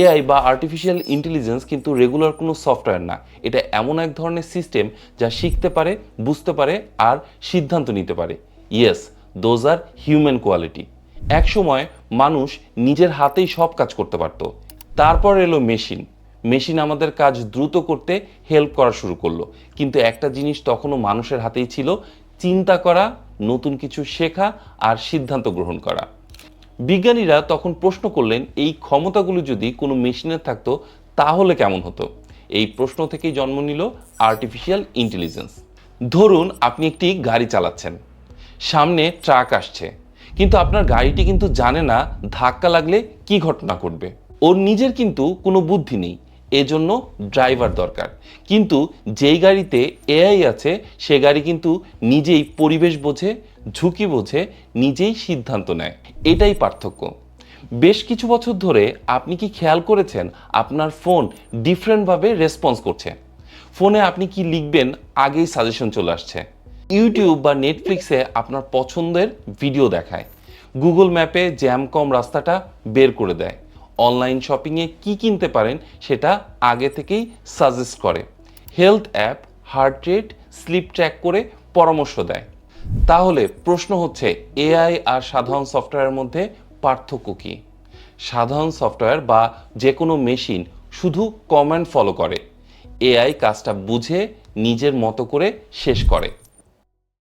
AI বা artificial intelligence কিন্তু regular কোনো সফটওয়্যার না। এটা এমন এক ধরনের সিস্টেম যা শিখতে পারে, বুঝতে পারে আর সিদ্ধান্ত নিতে পারে। Yes, those are human quality. একসময় মানুষ নিজের হাতেই সব কাজ করতে পারত। তারপর এলো মেশিন। মেশিন আমাদের কাজ দ্রুত করতে হেল্প করা শুরু করলো। কিন্তু একটা জিনিস তখনও মানুষের হাতেই ছিল, চিন্তা করা, নতুন কিছু শেখা আর সিদ্ধান্ত গ্রহণ করা। বিজ্ঞানীরা তখন প্রশ্ন করলেন, এই ক্ষমতাগুলো যদি কোনো মেশিনের থাকতো তাহলে কেমন হতো। এই প্রশ্ন থেকেই জন্ম নিল আর্টিফিশিয়াল ইন্টেলিজেন্স। ধরুন আপনি একটি গাড়ি চালাচ্ছেন, সামনে ট্রাক আসছে, কিন্তু আপনার গাড়িটি কিন্তু জানে না ধাক্কা লাগলে কি ঘটনা ঘটবে। ওর নিজের কিন্তু কোনো বুদ্ধি নেই, এজন্য ড্রাইভার দরকার। কিন্তু যেই গাড়িতে এআই আছে সে গাড়ি কিন্তু নিজেই পরিবেশ বোঝে, ঝুঁকি বোঝে, নিজেই সিদ্ধান্ত নেয়। এটাই পার্থক্য। বেশ কিছু বছর ধরে আপনি কি খেয়াল করেছেন আপনার ফোন ডিফারেন্টভাবে রেসপন্স করছে? ফোনে আপনি কি লিখবেন আগেই সাজেশন চলে আসছে। ইউটিউব বা নেটফ্লিক্সে আপনার পছন্দের ভিডিও দেখায়। গুগল ম্যাপে জ্যাম কম রাস্তাটা বের করে দেয়। অনলাইন শপিংয়ে কি কিনতে পারেন সেটা আগে থেকেই সাজেস্ট করে। Health app heart rate, sleep track করে পরামর্শ দেয়। তাহলে প্রশ্ন হচ্ছে, এআই আর সাধারণ সফটওয়্যারের মধ্যে পার্থক্য কী? সাধারণ সফটওয়্যার বা যে কোনো মেশিন শুধু কমান্ড ফলো করে। এআই কাজটা বুঝে নিজের মতো করে শেষ করে।